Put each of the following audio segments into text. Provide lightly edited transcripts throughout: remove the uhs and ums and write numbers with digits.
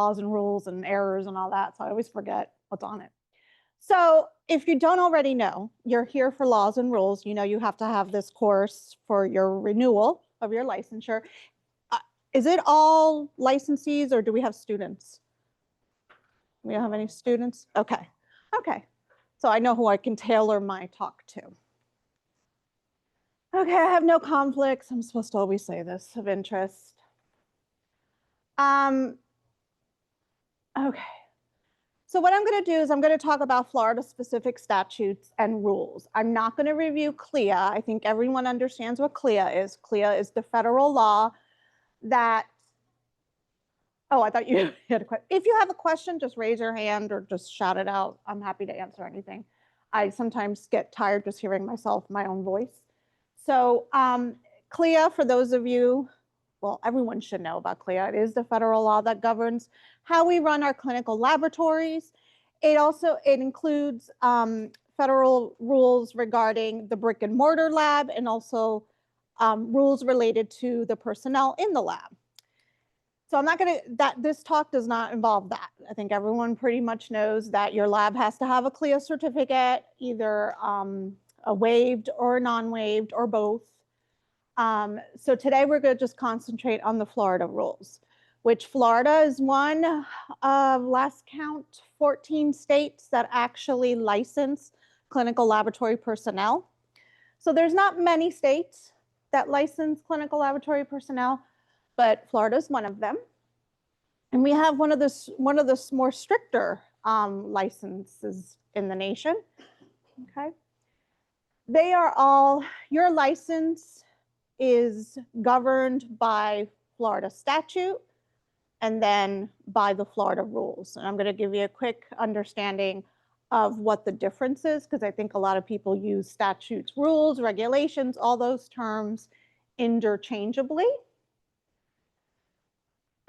laws and rules and errors and all that, so I always forget what's on it. So if you don't already know, you're here for laws and rules. You know you have to have this course for your renewal of your licensure. Is it all licensees or do we have students? We don't have any students? Okay. Okay. So I know who I can tailor my talk to. Okay, I have no conflicts. I'm supposed to always say this, of interest. Okay. So what I'm going to do is I'm going to talk about Florida-specific statutes and rules. I'm not going to review CLIA. I think everyone understands what CLIA is. CLIA is the federal law that, oh, I thought you had a question. If you have a question, just raise your hand or just shout it out. I'm happy to answer anything. I sometimes get tired just hearing myself, my own voice. So CLIA, for those of you, well, everyone should know about CLIA. It is the federal law that governs how we run our clinical laboratories. It includes federal rules regarding the brick and mortar lab and also rules related to the personnel in the lab. So I'm not going to, this talk does not involve that. I think everyone pretty much knows that your lab has to have a CLIA certificate, either a waived or non-waived or both. So today we're going to just concentrate on the Florida rules, which Florida is one of, last count, 14 states that actually license clinical laboratory personnel. So there's not many states that license clinical laboratory personnel, but Florida is one of them. And we have one of the more stricter licenses in the nation. Okay. They are all, your license is governed by Florida statute and then by the Florida rules. And I'm going to give you a quick understanding of what the difference is, because I think a lot of people use statutes, rules, regulations, all those terms interchangeably.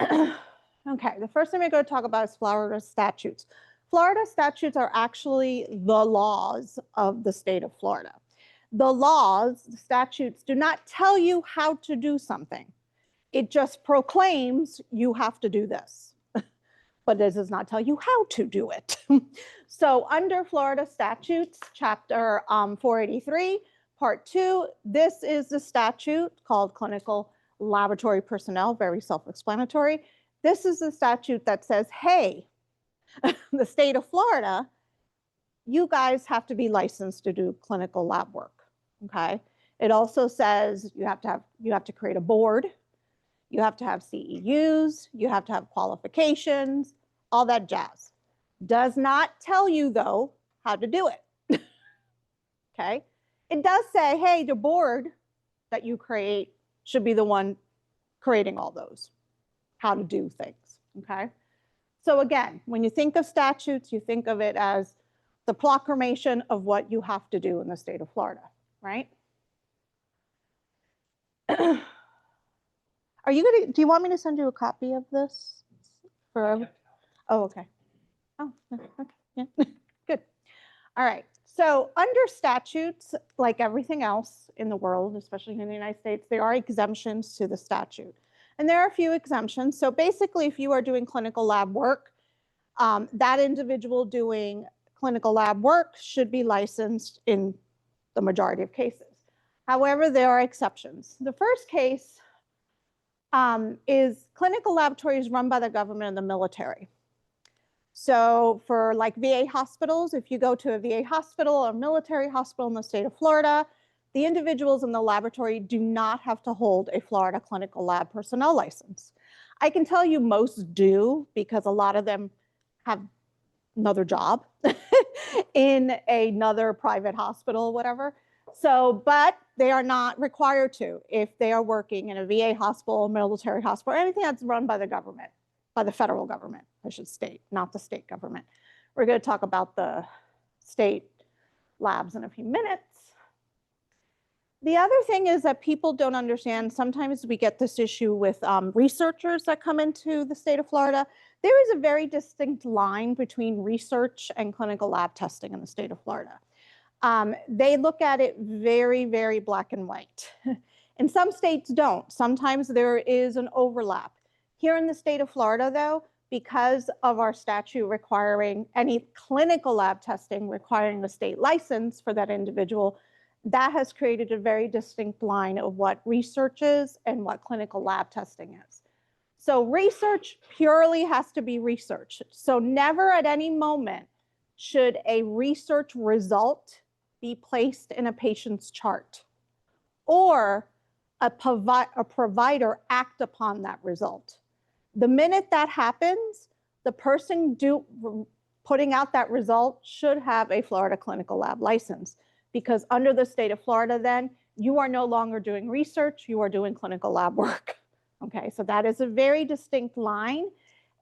Okay, the first thing we're going to talk about is Florida statutes. Florida statutes are actually the laws of the state of Florida. The laws, the statutes, do not tell you how to do something. It just proclaims you have to do this, but it does not tell you how to do it. So under Florida statutes, chapter 483, part 2, this is the statute called clinical laboratory personnel, very self-explanatory. This is the statute that says, hey, the state of Florida, you guys have to be licensed to do clinical lab work. Okay. It also says you have to create a board. You have to have CEUs. You have to have qualifications, all that jazz. Does not tell you though how to do it. Okay. It does say, hey, the board that you create should be the one creating all those, how to do things. Okay. So again, when you think of statutes, you think of it as the proclamation of what you have to do in the state of Florida, right? Are you gonna, do you want me to send you a copy of this? Oh, okay. Oh, okay, yeah, good. All right, so under statutes, like everything else in the world, especially in the United States, there are exemptions to the statute. And there are a few exemptions. So basically, if you are doing clinical lab work, that individual doing clinical lab work should be licensed in the majority of cases. However, there are exceptions. The first case is clinical laboratories run by the government and the military. So for like VA hospitals, if you go to a VA hospital or military hospital in the state of Florida, the individuals in the laboratory do not have to hold a Florida clinical lab personnel license. I can tell you most do, because a lot of them have another job in another private hospital, whatever. So, but they are not required to if they are working in a VA hospital, military hospital, or anything that's run by the government, by the federal government, I should state, not the state government. We're going to talk about the state labs in a few minutes. The other thing is that people don't understand, sometimes we get this issue with researchers that come into the state of Florida. There is a very distinct line between research and clinical lab testing in the state of Florida. They look at it very, very black and white. And some states don't. Sometimes there is an overlap. Here in the state of Florida, though, because of our statute requiring any clinical lab testing requiring a state license for that individual, that has created a very distinct line of what research is and what clinical lab testing is. So research purely has to be research. So never at any moment should a research result be placed in a patient's chart or a provider act upon that result. The minute that happens, the person putting out that result should have a Florida clinical lab license, because under the state of Florida, then you are no longer doing research, you are doing clinical lab work. Okay, so that is a very distinct line.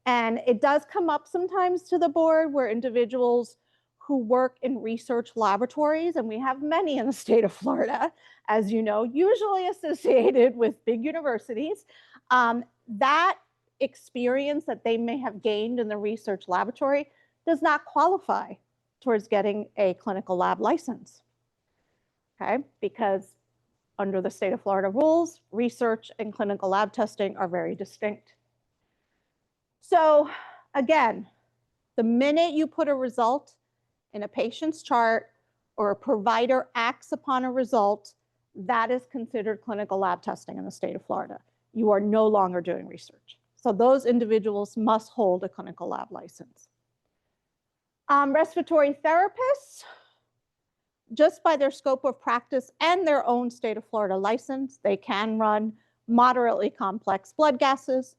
And it does come up sometimes to the board where individuals who work in research laboratories, and we have many in the state of Florida, as you know, usually associated with big universities, that experience that they may have gained in the research laboratory does not qualify towards getting a clinical lab license. Okay, because under the state of Florida rules, research and clinical lab testing are very distinct. So again, the minute you put a result in a patient's chart or a provider acts upon a result, that is considered clinical lab testing in the state of Florida. You are no longer doing research. So those individuals must hold a clinical lab license. Respiratory therapists, just by their scope of practice and their own state of Florida license, they can run moderately complex blood gases.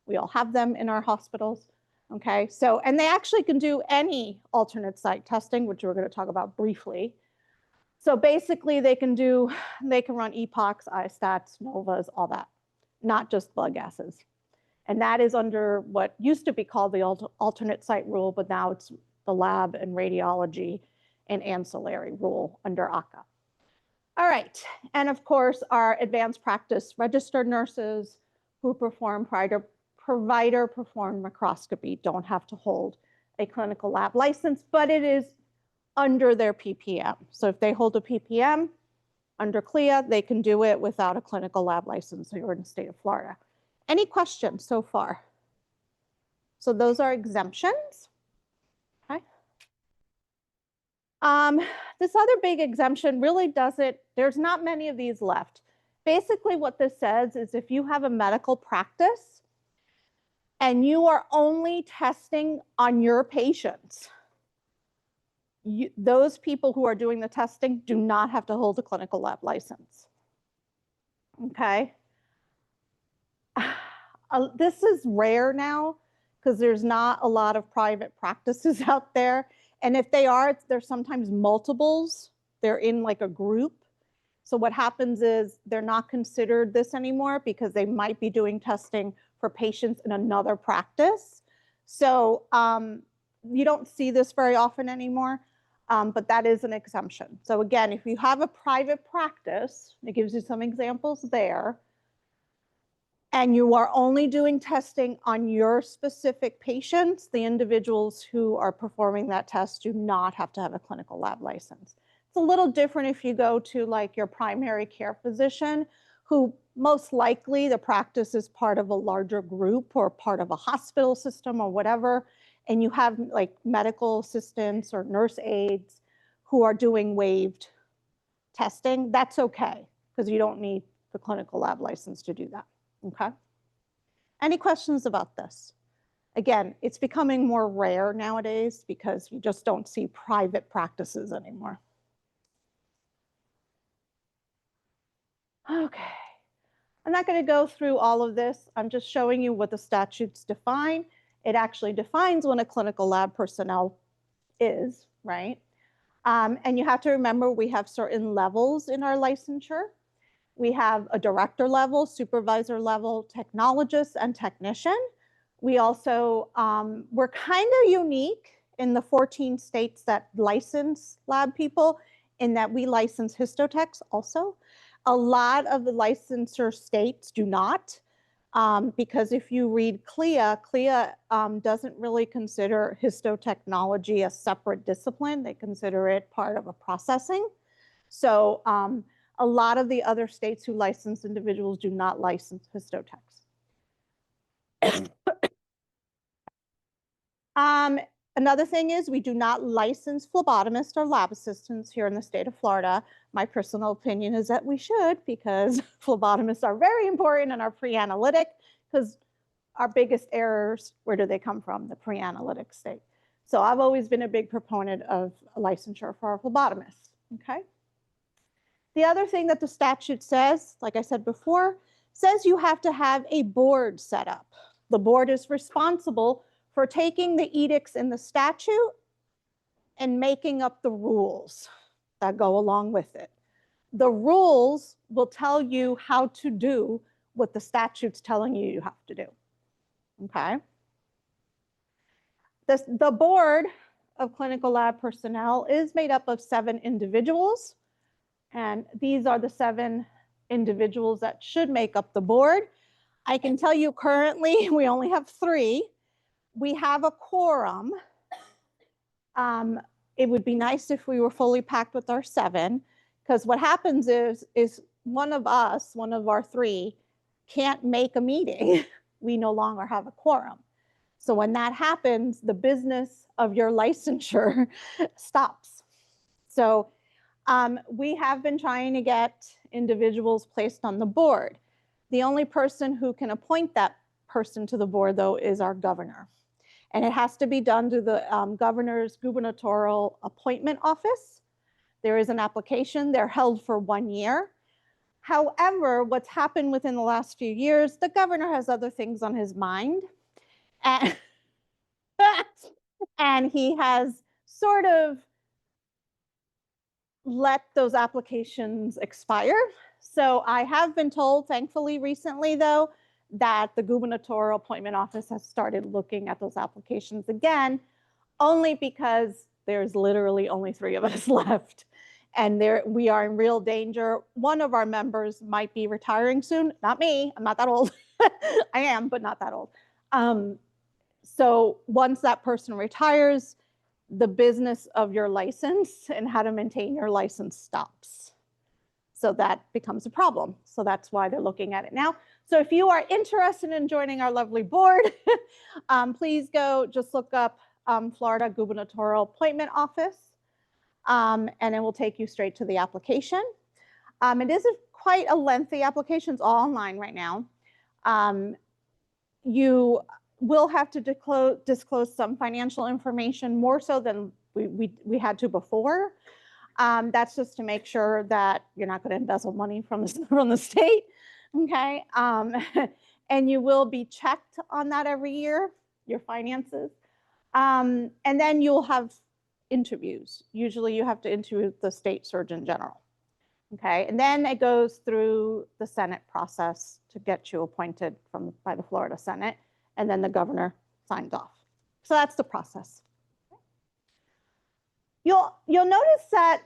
We all have them in our hospitals, okay? So, and they actually can do any alternate site testing, which we're gonna talk about briefly. So basically they can run epochs, istats, novas, all that, not just blood gases. And that is under what used to be called the alternate site rule, but now it's the lab and radiology and ancillary rule under ACA. All right, and of course, our advanced practice registered nurses who perform provider-performed microscopy don't have to hold a clinical lab license, but it is under their PPM. So if they hold a PPM under CLIA, they can do it without a clinical lab license here in the state of Florida. Any questions so far? So those are exemptions. Okay. This other big exemption really doesn't, there's not many of these left. Basically what this says is if you have a medical practice and you are only testing on your patients, those people who are doing the testing do not have to hold a clinical lab license. Okay. This is rare now because there's not a lot of private practices out there. And if they are, there's sometimes multiples. They're in like a group. So what happens is they're not considered this anymore because they might be doing testing for patients in another practice. So you don't see this very often anymore, but that is an exemption. So again, if you have a private practice, it gives you some examples there, and you are only doing testing on your specific patients, the individuals who are performing that test do not have to have a clinical lab license. It's a little different if you go to like your primary care physician, who most likely the practice is part of a larger group or part of a hospital system or whatever, and you have like medical assistants or nurse aides who are doing waived testing. That's okay, because you don't need the clinical lab license to do that. Okay. Any questions about this? Again, it's becoming more rare nowadays because you just don't see private practices anymore. Okay. I'm not going to go through all of this. I'm just showing you what the statutes define. It actually defines when a clinical lab personnel is, right? And you have to remember we have certain levels in our licensure. We have a director level, supervisor level, technologist, and technician. We also, we're kind of unique in the 14 states that license lab people in that we license histotechs also. A lot of the licensure states do not, because if you read CLIA, CLIA doesn't really consider histotechnology a separate discipline. They consider it part of a processing. So, a lot of the other states who license individuals do not license histotechs. Another thing is we do not license phlebotomists or lab assistants here in the state of Florida. My personal opinion is that we should, because phlebotomists are very important and are pre-analytic, because our biggest errors, where do they come from? The pre-analytic state. So I've always been a big proponent of licensure for our phlebotomists, okay? The other thing that the statute says, like I said before, says you have to have a board set up. The board is responsible for taking the edicts in the statute and making up the rules that go along with it. The rules will tell you how to do what the statute's telling you you have to do, okay? The board of clinical lab personnel is made up of 7 individuals, and these are the 7 individuals that should make up the board. I can tell you currently we only have 3. We have a quorum. It would be nice if we were fully packed with our 7, because what happens is one of our 3, can't make a meeting. We no longer have a quorum. So when that happens, the business of your licensure stops. So we have been trying to get individuals placed on the board. The only person who can appoint that person to the board, though, is our governor. And it has to be done through the governor's gubernatorial appointment office. There is an application. They're held for 1 year. However, what's happened within the last few years, the governor has other things on his mind. And, and he has sort of let those applications expire. So I have been told, thankfully recently though, that the gubernatorial appointment office has started looking at those applications again, only because there's literally only 3 of us left. And we are in real danger. One of our members might be retiring soon. Not me, I'm not that old. I am, but not that old. So once that person retires, the business of your license and how to maintain your license stops. So that becomes a problem. So that's why they're looking at it now. So if you are interested in joining our lovely board, please go just look up Florida Gubernatorial Appointment Office, and it will take you straight to the application. It is quite a lengthy application. It's all online right now. You will have to disclose some financial information more so than we had to before. That's just to make sure that you're not going to embezzle money from the state, okay? And you will be checked on that every year, your finances. And then you'll have interviews. Usually you have to interview the state surgeon general, okay? And then it goes through the Senate process to get you appointed by the Florida Senate, and then the governor signs off. So that's the process. You'll notice that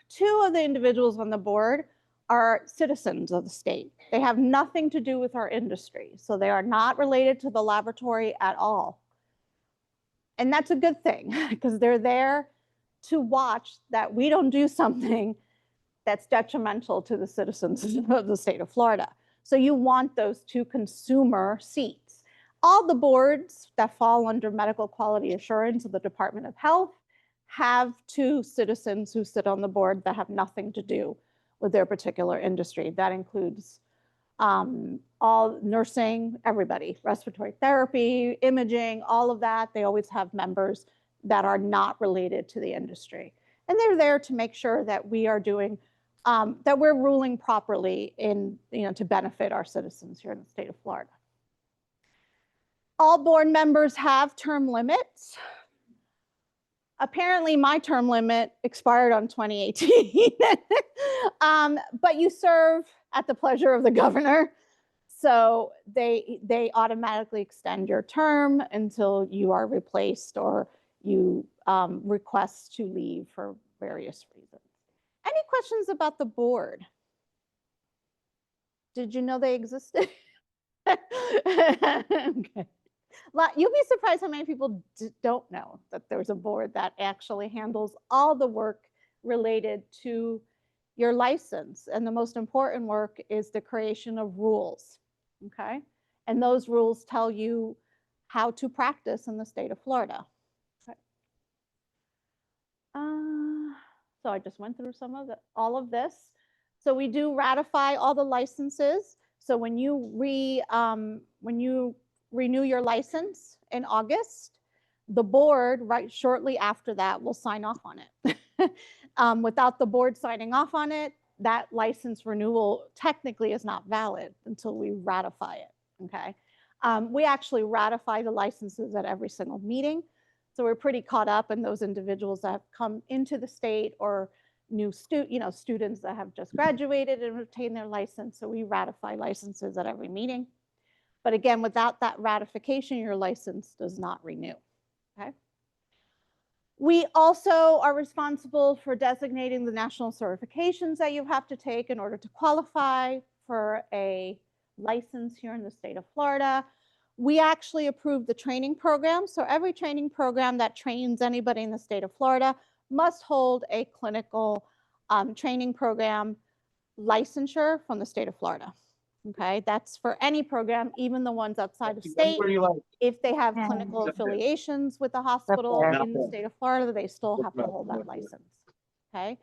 2 of the individuals on the board are citizens of the state. They have nothing to do with our industry. So they are not related to the laboratory at all. And that's a good thing, because they're there to watch that we don't do something that's detrimental to the citizens of the state of Florida. So you want those 2 consumer seats. All the boards that fall under medical quality assurance of the Department of Health have 2 citizens who sit on the board that have nothing to do with their particular industry. That includes all nursing, everybody, respiratory therapy, imaging, all of that. They always have members that are not related to the industry. And they're there to make sure that we are doing, that we're ruling properly to benefit our citizens here in the state of Florida. All board members have term limits. Apparently my term limit expired on 2018, but you serve at the pleasure of the governor. So they automatically extend your term until you are replaced or you request to leave for various reasons. Any questions about the board? Did you know they existed? Okay. You'll be surprised how many people don't know that there's a board that actually handles all the work related to your license. And the most important work is the creation of rules, okay? And those rules tell you how to practice in the state of Florida. So I just went through all of this. So we do ratify all the licenses. So when you renew your license in August, the board right shortly after that will sign off on it. Without the board signing off on it, that license renewal technically is not valid until we ratify it. Okay. We actually ratify the licenses at every single meeting. So we're pretty caught up in those individuals that have come into the state or new students that have just graduated and obtained their license. So we ratify licenses at every meeting. But again, without that ratification, your license does not renew. Okay. We also are responsible for designating the national certifications that you have to take in order to qualify for a license here in the state of Florida. We actually approve the training program. So every training program that trains anybody in the state of Florida must hold a clinical training program licensure from the state of Florida. Okay, that's for any program, even the ones outside of state. If they have clinical affiliations with the hospital in the state of Florida, they still have to hold that license. Okay,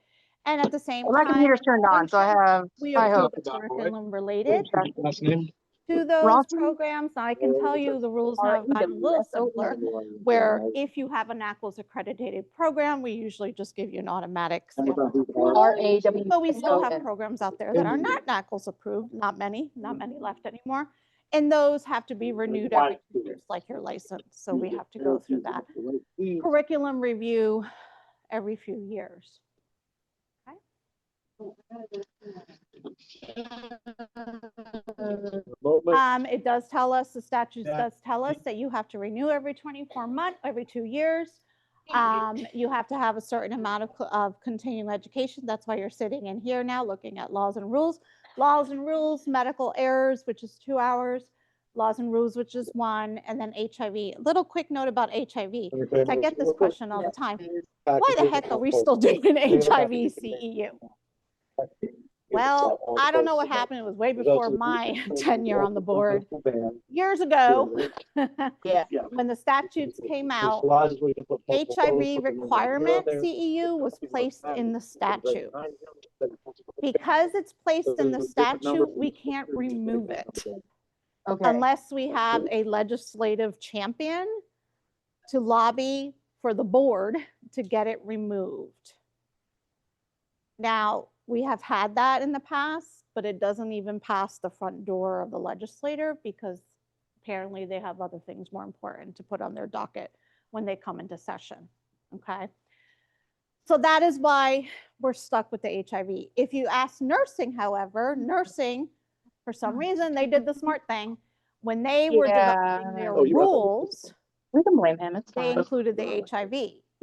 and at the same time, my computer's turned on, so I have. We approve curriculum related to those programs. Now, I can tell you the rules now have gotten a little simpler, where if you have a NACLS accredited program, we usually just give you an automatic stamp of approval. But we still have programs out there that are not NACLS approved, not many left anymore. And those have to be renewed every 2 years, like your license. So we have to go through that curriculum review every few years. It does tell us, the statute does tell us that you have to renew every 24 months, every 2 years. You have to have a certain amount of continuing education. That's why you're sitting in here now looking at laws and rules. Laws and rules, medical errors, which is 2 hours. Laws and rules, which is 1, and then HIV. A little quick note about HIV. I get this question all the time. Why the heck are we still doing HIV CEU? Well, I don't know what happened. It was way before my tenure on the board. Years ago, when the statutes came out, HIV requirement CEU was placed in the statute. Because it's placed in the statute, we can't remove it unless we have a legislative champion to lobby for the board to get it removed. Now, we have had that in the past, but it doesn't even pass the front door of the legislator because apparently they have other things more important to put on their docket when they come into session, okay? So that is why we're stuck with the HIV. If you ask nursing, however, nursing, for some reason, they did the smart thing. When they were developing their rules, we can blame him. It's they fine. included the HIV.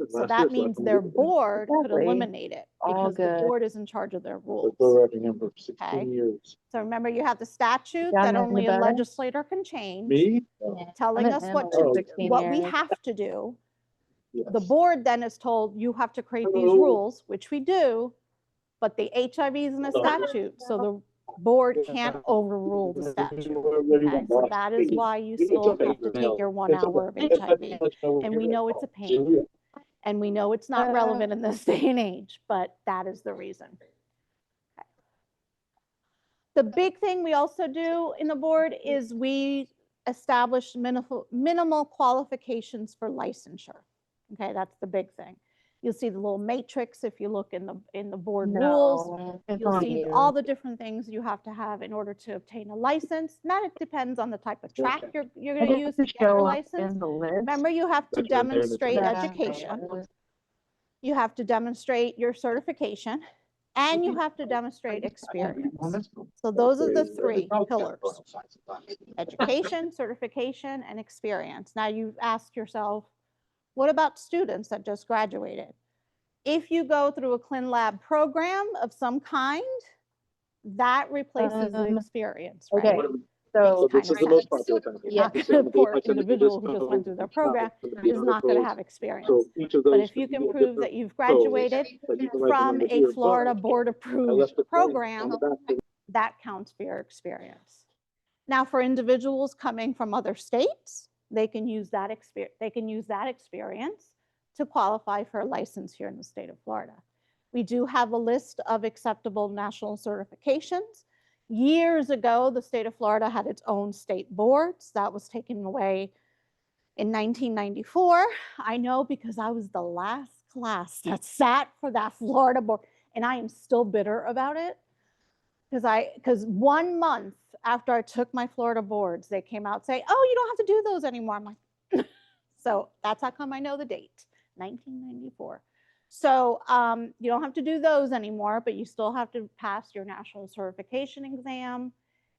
So that means their board could eliminate it because the board is in charge of their rules. Okay. So remember, you have the statute that only a legislator can change, telling us what we have to do. The board then is told you have to create these rules, which we do, but the HIV is in the statute, so the board can't overrule the statute. Okay? So that is why you still have to take your 1 hour of HIV, and we know it's a pain. And we know it's not relevant in this day and age, but that is the reason. Okay. The big thing we also do in the board is we establish minimal qualifications for licensure. Okay, that's the big thing. You'll see the little matrix if you look in the board rules. You'll see all the different things you have to have in order to obtain a license. Now it depends on the type of track you're going to use to get your license. Remember, you have to demonstrate education. You have to demonstrate your certification, and you have to demonstrate experience. So those are the 3 pillars: education, certification, and experience. Now you ask yourself, what about students that just graduated? If you go through a ClinLab program of some kind, that replaces the experience, right? Okay. So this is the most popular kind of poor individual who just went through their program is not going to have experience. But if you can prove that you've graduated from a Florida board approved program, that counts for your experience. Now, for individuals coming from other states, they can use that experience to qualify for a license here in the state of Florida. We do have a list of acceptable national certifications. Years ago, the state of Florida had its own state boards. That was taken away in 1994. I know because I was the last class that sat for that Florida board, and I am still bitter about it because 1 month after I took my Florida boards, they came out saying, "Oh, you don't have to do those anymore." I'm like, so that's how come I know the date, 1994. So you don't have to do those anymore, but you still have to pass your national certification exam,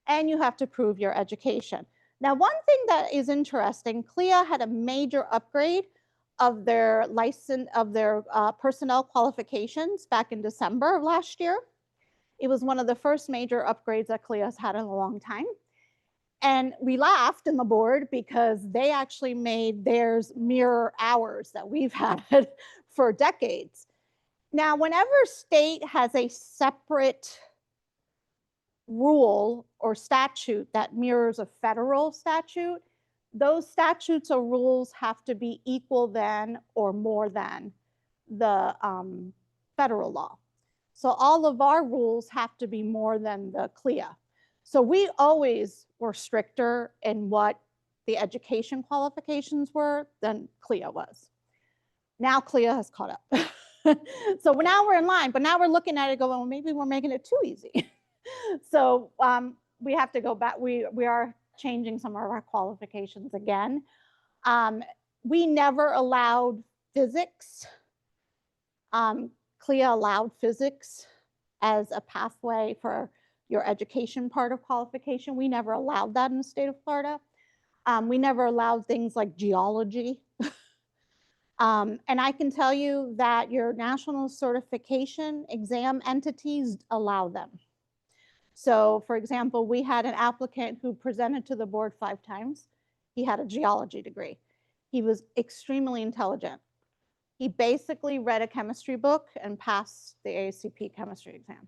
and you have to prove your education. Now, one thing that is interesting, CLIA had a major upgrade of their license, of their personnel qualifications back in December of last year. It was one of the first major upgrades that CLIA has had in a long time. And we laughed in the board because they actually made theirs mirror ours that we've had for decades. Now, whenever state has a separate rule or statute that mirrors a federal statute, those statutes or rules have to be equal than or more than the federal law. So all of our rules have to be more than the CLIA. So we always were stricter in what the education qualifications were than CLIA was. Now CLIA has caught up. So now we're in line, but now we're looking at it going, well, maybe we're making it too easy. So we have to go back. We are changing some of our qualifications again. We never allowed physics. CLIA allowed physics as a pathway for your education part of qualification. We never allowed that in the state of Florida. We never allowed things like geology. And I can tell you that your national certification exam entities allow them. So for example, we had an applicant who presented to the board 5 times. He had a geology degree. He was extremely intelligent. He basically read a chemistry book and passed the AACP chemistry exam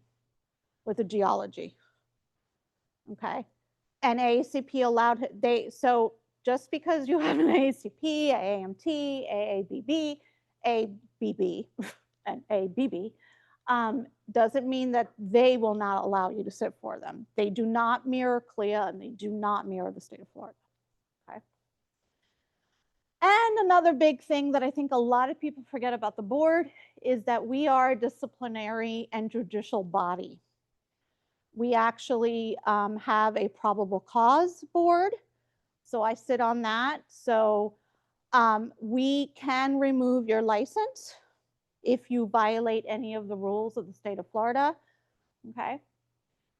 with a geology. Okay. And AACP allowed, so just because you have an AACP, AAMT, AABB, ABB, and ABB, doesn't mean that they will not allow you to sit for them. They do not mirror CLIA and they do not mirror the state of Florida. Okay. And another big thing that I think a lot of people forget about the board is that we are a disciplinary and judicial body. We actually have a probable cause board. So I sit on that. So we can remove your license if you violate any of the rules of the state of Florida. Okay.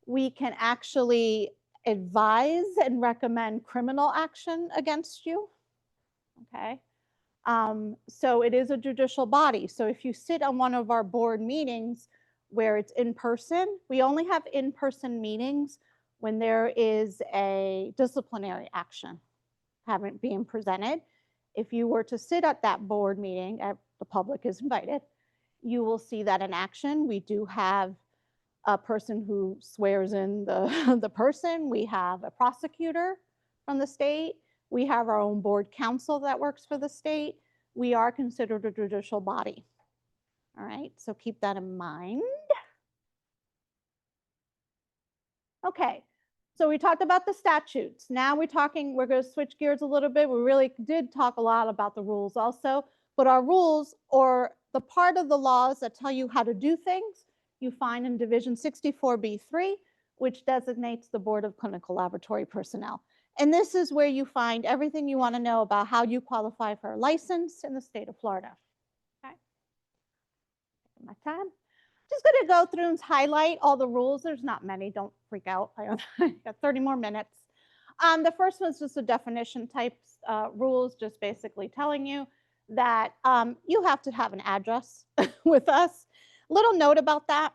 We can actually advise and recommend criminal action against you. Okay. So it is a judicial body. So if you sit on one of our board meetings where it's in person, we only have in-person meetings when there is a disciplinary action being presented. If you were to sit at that board meeting, the public is invited, you will see that in action. We do have a person who swears in the person. We have a prosecutor from the state. We have our own board counsel that works for the state. We are considered a judicial body. All right, so keep that in mind. Okay, so we talked about the statutes. Now we're going to switch gears a little bit. We really did talk a lot about the rules also, but our rules, or the part of the laws that tell you how to do things, you find in Division 64B3, which designates the Board of Clinical Laboratory Personnel. And this is where you find everything you want to know about how you qualify for a license in the state of Florida. Okay. My time. Just going to go through and highlight all the rules. There's not many. Don't freak out. I got 30 more minutes. The first one's just a definition types rules, just basically telling you that you have to have an address with us. Little note about that.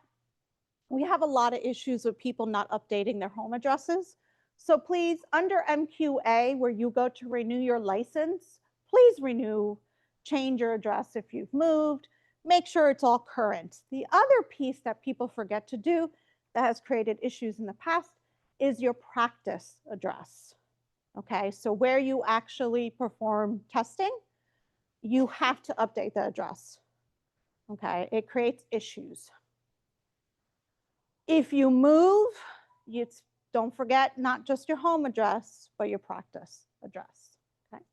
We have a lot of issues with people not updating their home addresses. So please, under MQA, where you go to renew your license, please change your address if you've moved. Make sure it's all current. The other piece that people forget to do that has created issues in the past is your practice address. Okay, so where you actually perform testing, you have to update the address. Okay, it creates issues. If you move, don't forget not just your home address, but your practice address. Okay,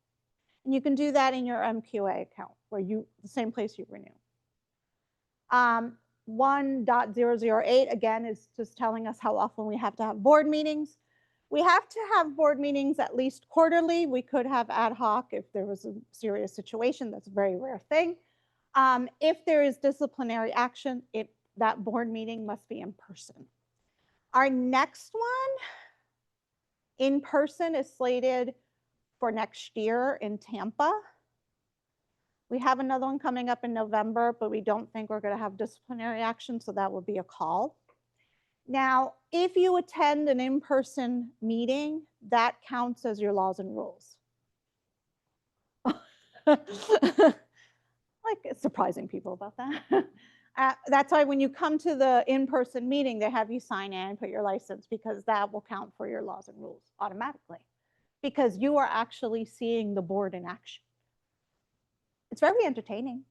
and you can do that in your MQA account, where the same place you renew. 1.008 again is just telling us how often we have to have board meetings. We have to have board meetings at least quarterly. We could have ad hoc if there was a serious situation. That's a very rare thing. If there is disciplinary action, that board meeting must be in person. Our next one in person is slated for next year in Tampa. We have another one coming up in November, but we don't think we're going to have disciplinary action, so that will be a call. Now, if you attend an in-person meeting, that counts as your laws and rules. Like, it's surprising people about that. That's why when you come to the in-person meeting, they have you sign in and put your license, because that will count for your laws and rules automatically, because you are actually seeing the board in action. It's very entertaining.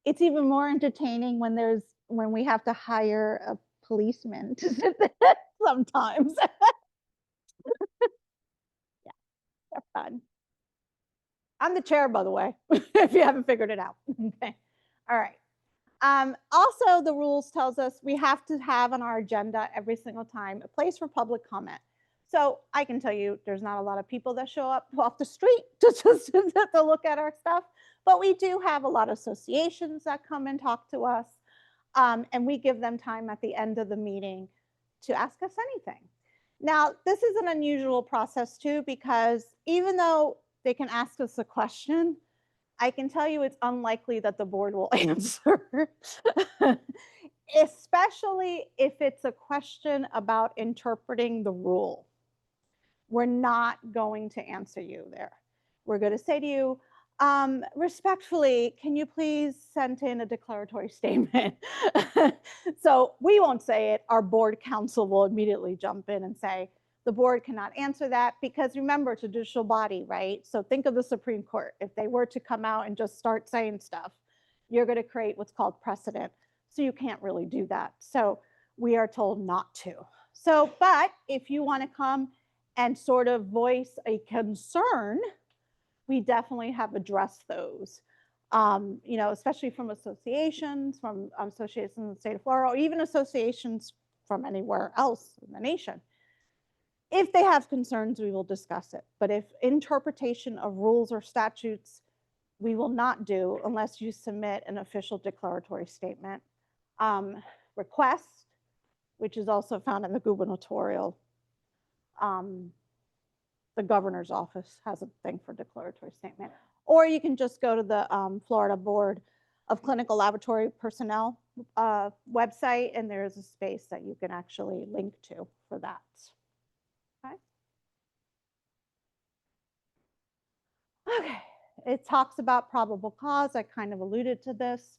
It's even more entertaining when we have to hire a policeman to sit there sometimes. Yeah, they're fun. I'm the chair, by the way, if you haven't figured it out. Okay. All right. Also, the rules tells us we have to have on our agenda every single time a place for public comment. So I can tell you there's not a lot of people that show up off the street to look at our stuff, but we do have a lot of associations that come and talk to us, and we give them time at the end of the meeting to ask us anything. Now, this is an unusual process too, because even though they can ask us a question, I can tell you it's unlikely that the board will answer, especially if it's a question about interpreting the rule. We're not going to answer you there. We're going to say to you, respectfully, can you please send in a declaratory statement? So we won't say it. Our board counsel will immediately jump in and say, the board cannot answer that, because remember, it's a judicial body, right? So think of the Supreme Court. If they were to come out and just start saying stuff, you're going to create what's called precedent. So you can't really do that. So we are told not to. So, but if you want to come and sort of voice a concern, we definitely have addressed those, you know, especially from associations in the state of Florida, or even associations from anywhere else in the nation. If they have concerns, we will discuss it. But if interpretation of rules or statutes, we will not do unless you submit an official declaratory statement. Request, which is also found in the gubernatorial. The governor's office has a thing for declaratory statement. Or you can just go to the Florida Board of Clinical Laboratory Personnel website, and there's a space that you can actually link to for that. Okay, it talks about probable cause. I kind of alluded to this.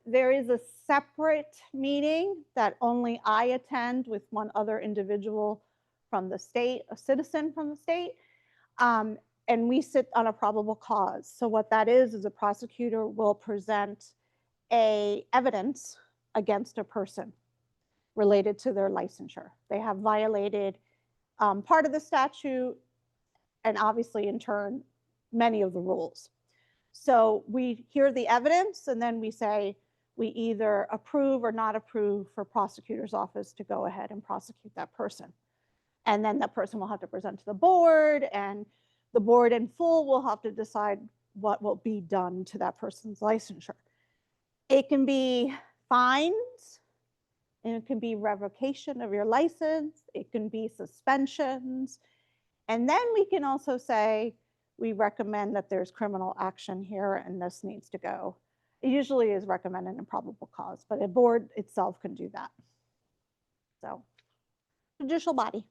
There is a separate meeting that only I attend with one other individual from the state, a citizen from the state, and we sit on a probable cause. So what that is a prosecutor will present evidence against a person related to their licensure. They have violated part of the statute, and obviously in turn, many of the rules. So we hear the evidence, and then we say we either approve or not approve for prosecutor's office to go ahead and prosecute that person. And then that person will have to present to the board, and the board in full will have to decide what will be done to that person's licensure. It can be fines, and it can be revocation of your license. It can be suspensions. And then we can also say, we recommend that there's criminal action here and this needs to go. It usually is recommended in probable cause, but a board itself can do that. So, judicial body.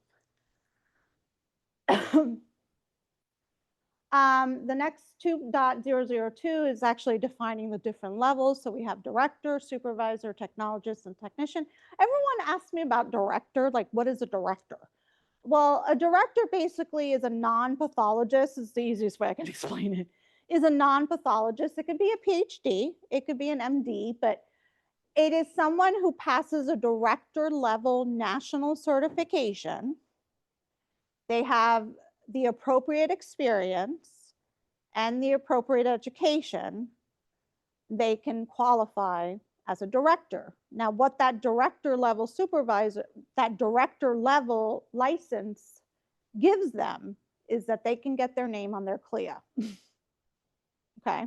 The next 2.002 is actually defining the different levels. So we have director, supervisor, technologist, and technician. Everyone asks me about director, like what is a director? Well, a director basically is a non-pathologist, is the easiest way I can explain it, is a non-pathologist. It could be a PhD, it could be an MD, but it is someone who passes a director level national certification. They have the appropriate experience and the appropriate education. They can qualify as a director. Now, what that director level supervisor, that director level license gives them is that they can get their name on their CLIA. Okay.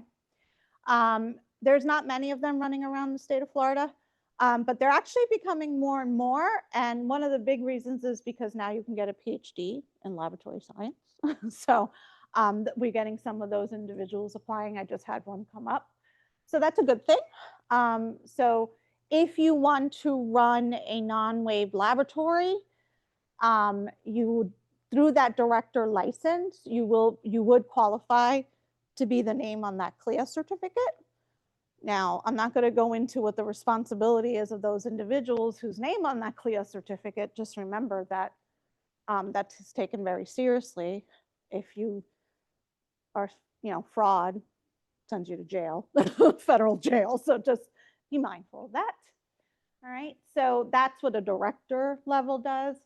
There's not many of them running around the state of Florida, but they're actually becoming more and more. And one of the big reasons is because now you can get a PhD in laboratory science. So we're getting some of those individuals applying. I just had one come up. So that's a good thing. So if you want to run a non-wave laboratory, through that director license, you would qualify to be the name on that CLIA certificate. Now, I'm not going to go into what the responsibility is of those individuals whose name on that CLIA certificate. Just remember that that is taken very seriously. If you are, fraud, sends you to jail, federal jail. So just be mindful of that. All right. So that's what a director level does.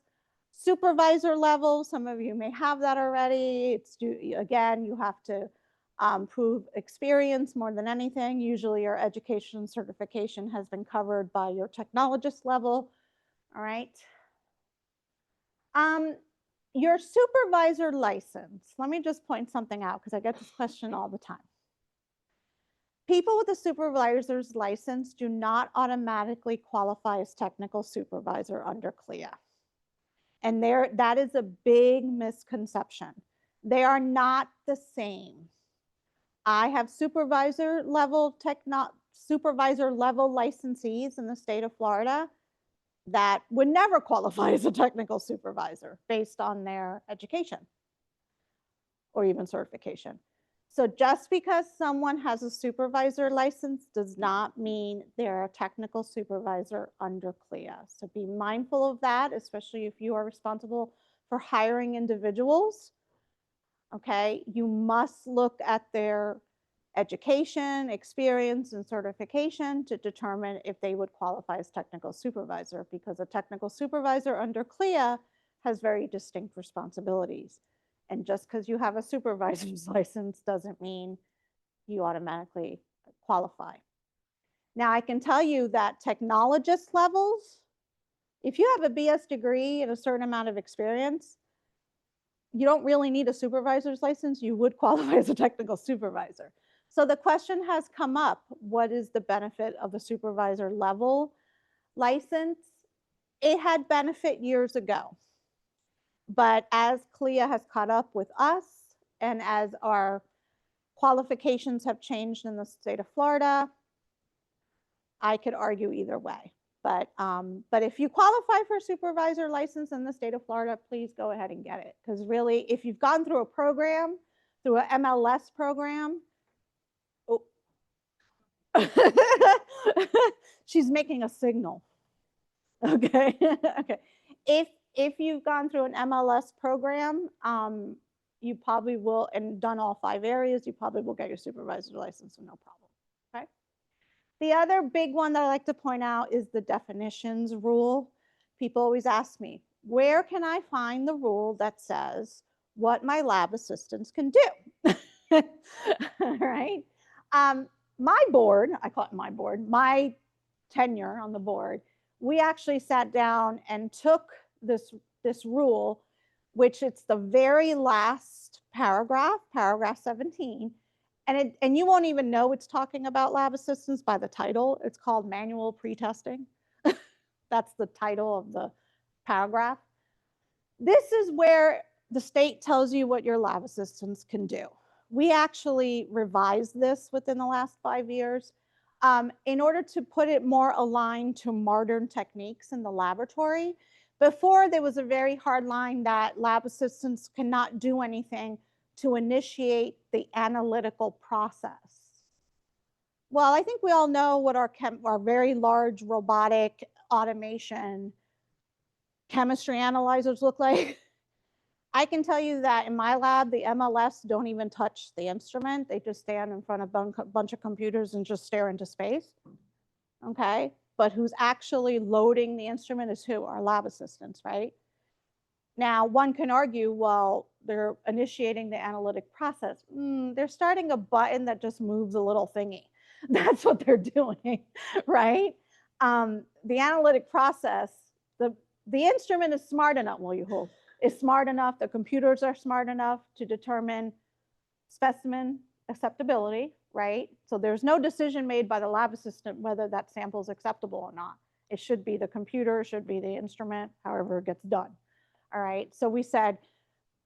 Supervisor level, some of you may have that already. Again, you have to prove experience more than anything. Usually your education and certification has been covered by your technologist level. All right. Your supervisor license. Let me just point something out because I get this question all the time. People with a supervisor's license do not automatically qualify as technical supervisor under CLIA. And that is a big misconception. They are not the same. I have supervisor level licensees in the state of Florida that would never qualify as a technical supervisor based on their education or even certification. So just because someone has a supervisor license does not mean they're a technical supervisor under CLIA. So be mindful of that, especially if you are responsible for hiring individuals. Okay, you must look at their education, experience, and certification to determine if they would qualify as technical supervisor, because a technical supervisor under CLIA has very distinct responsibilities. And just because you have a supervisor's license doesn't mean you automatically qualify. Now, I can tell you that technologist levels, if you have a BS degree and a certain amount of experience, you don't really need a supervisor's license. You would qualify as a technical supervisor. So the question has come up, what is the benefit of a supervisor level license? It had benefit years ago. But as CLIA has caught up with us and as our qualifications have changed in the state of Florida, I could argue either way. But if you qualify for a supervisor license in the state of Florida, please go ahead and get it. Because really, if you've gone through a program, through an MLS program, oh. She's making a signal. Okay. Okay. If you've gone through an MLS program, you probably will, and done all 5 areas, you probably will get your supervisor license, so no problem. Okay. The other big one that I like to point out is the definitions rule. People always ask me, where can I find the rule that says what my lab assistants can do? All right. My board, I call it my board, my tenure on the board, we actually sat down and took this rule, which it's the very last paragraph, paragraph 17, and you won't even know it's talking about lab assistants by the title. It's called manual pretesting. That's the title of the paragraph. This is where the state tells you what your lab assistants can do. We actually revised this within the last 5 years in order to put it more aligned to modern techniques in the laboratory. Before, there was a very hard line that lab assistants cannot do anything to initiate the analytical process. Well, I think we all know what our very large robotic automation chemistry analyzers look like. I can tell you that in my lab, the MLS don't even touch the instrument. They just stand in front of a bunch of computers and just stare into space. Okay. But who's actually loading the instrument is who? Our lab assistants, right? Now, one can argue, well, they're initiating the analytic process. They're starting a button that just moves a little thingy. That's what they're doing, right? The analytic process, the instrument is smart enough, well, you hope, is smart enough, the computers are smart enough to determine specimen acceptability, right? So there's no decision made by the lab assistant whether that sample is acceptable or not. It should be the computer, should be the instrument, however it gets done. All right, so we said,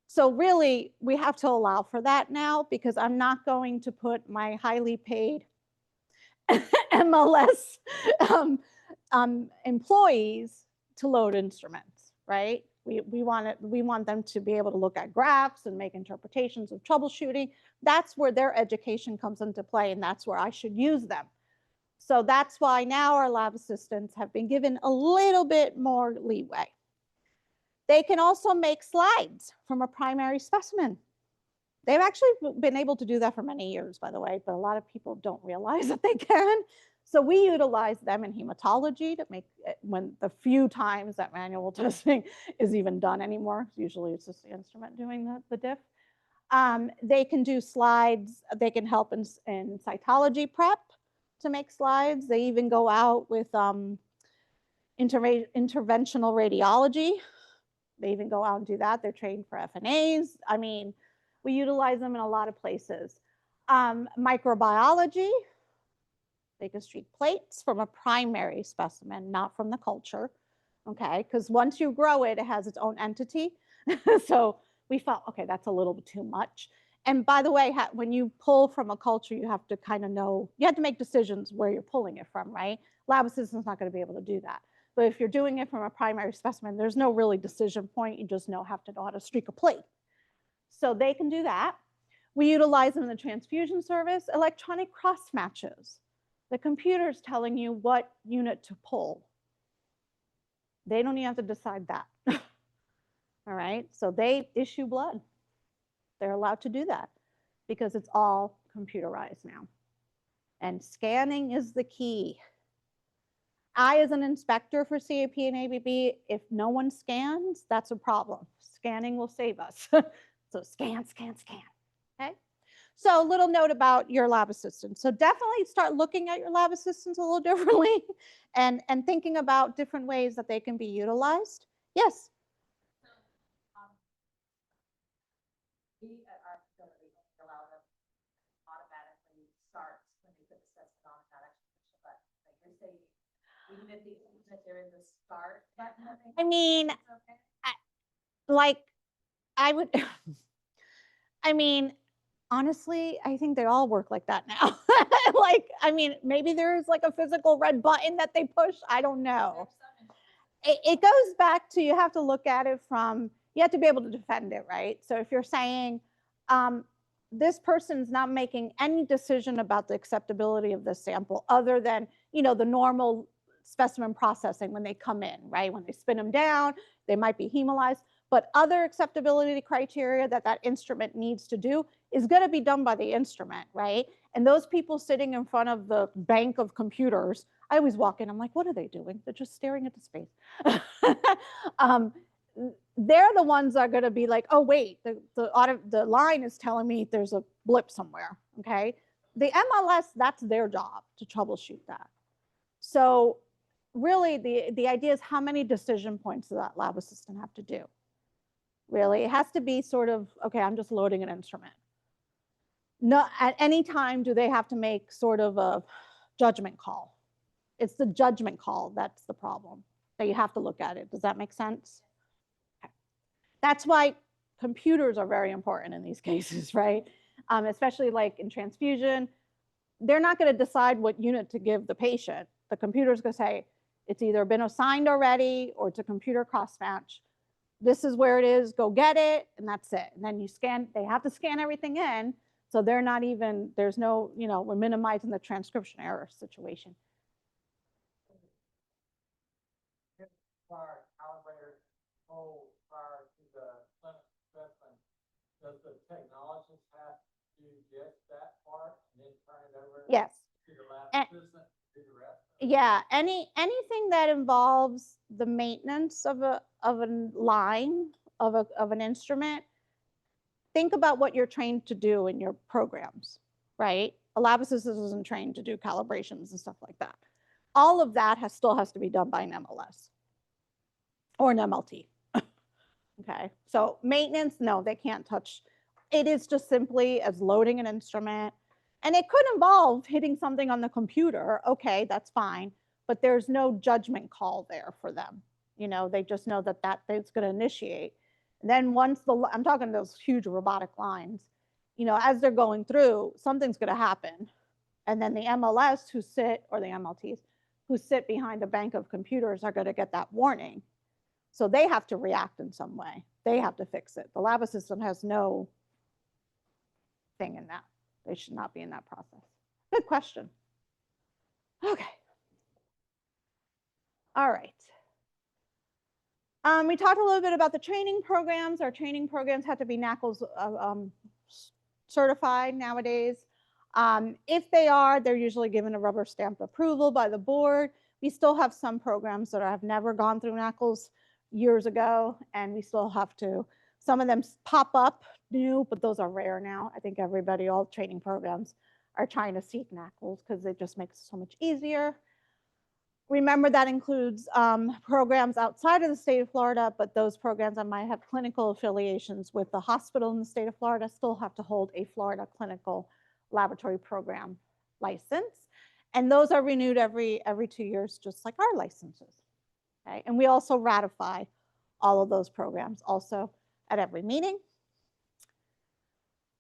so really we have to allow for that now because I'm not going to put my highly paid MLS employees to load instruments, right? We want them to be able to look at graphs and make interpretations of troubleshooting. That's where their education comes into play, and that's where I should use them. So that's why now our lab assistants have been given a little bit more leeway. They can also make slides from a primary specimen. They've actually been able to do that for many years, by the way, but a lot of people don't realize that they can. So we utilize them in hematology to make it, when the few times that manual testing is even done anymore. Usually it's just the instrument doing the diff. They can do slides. They can help in cytology prep to make slides. They even go out with interventional radiology. They even go out and do that. They're trained for FNAs. I mean, we utilize them in a lot of places. Microbiology, they can streak plates from a primary specimen, not from the culture, okay? Because once you grow it, it has its own entity. So we felt, okay, that's a little bit too much. And by the way, when you pull from a culture, you have to kind of know, you have to make decisions where you're pulling it from, right? Lab assistant's not going to be able to do that. But if you're doing it from a primary specimen, there's no really decision point. You just have to know how to streak a plate. So they can do that. We utilize them in the transfusion service, electronic cross matches. The computer's telling you what unit to pull. They don't even have to decide that. All right, so they issue blood. They're allowed to do that because it's all computerized now. And scanning is the key. I, as an inspector for CAP and ABB, if no one scans, that's a problem. Scanning will save us. So scan, scan, scan, okay? So a little note about your lab assistants. So definitely start looking at your lab assistants a little differently and thinking about different ways that they can be utilized. Yes? We at our facility allow them automatically start when they put the assessment on, not actually push the button. Like you're saying, even if there is a start button. I mean, okay? I would, I mean, honestly, I think they all work like that now. Like, I mean, maybe there's like a physical red button that they push. I don't know. It goes back to, you have to look at it from, you have to be able to defend it, right? So if you're saying, this person's not making any decision about the acceptability of this sample other than, you know, the normal specimen processing when they come in, right? When they spin them down, they might be hemolyzed, but other acceptability criteria that that instrument needs to do is going to be done by the instrument, right? And those people sitting in front of the bank of computers, I always walk in, I'm like, what are they doing? They're just staring into space. They're the ones that are going to be like, oh, wait, the line is telling me there's a blip somewhere, okay? The MLS, that's their job to troubleshoot that. So really, the idea is how many decision points does that lab assistant have to do? Really, it has to be sort of, okay, I'm just loading an instrument. No, at any time do they have to make sort of a judgment call. It's the judgment call that's the problem, that you have to look at it. Does that make sense? Okay. That's why computers are very important in these cases, right? Especially like in transfusion, they're not going to decide what unit to give the patient. The computer's going to say, it's either been assigned already or it's a computer cross match. This is where it is, go get it, and that's it. And then you scan, they have to scan everything in, so they're not even, there's no, you know, we're minimizing the transcription error situation. Prior calibrator, prior to the Does the technologist have to get that part and then turn it over Yes. to the lab And- assistant to do the rest? Yeah, anything that involves the maintenance of a line of an instrument, think about what you're trained to do in your programs, right? A lab assistant isn't trained to do calibrations and stuff like that. All of that still has to be done by an MLS or an MLT. Okay, so maintenance, no, they can't touch. It is just simply as loading an instrument. And it could involve hitting something on the computer. Okay, that's fine. But there's no judgment call there for them. You know, they just know that it's going to initiate. And then once I'm talking those huge robotic lines, you know, as they're going through, something's going to happen. And then the MLS or the MLTs who sit behind a bank of computers are going to get that warning. So they have to react in some way. They have to fix it. The lab assistant has no thing in that. They should not be in that process. Good question. Okay. All right. We talked a little bit about the training programs. Our training programs have to be NACLS certified nowadays. If they are, they're usually given a rubber stamp approval by the board. We still have some programs that have never gone through NACLS years ago, and we still have to. Some of them pop up new, but those are rare now. I think all training programs are trying to seek NACLS because it just makes it so much easier. Remember that includes programs outside of the state of Florida, but those programs that might have clinical affiliations with the hospital in the state of Florida still have to hold a Florida clinical laboratory program license. And those are renewed every 2 years, just like our licenses. Okay? And we also ratify all of those programs also at every meeting.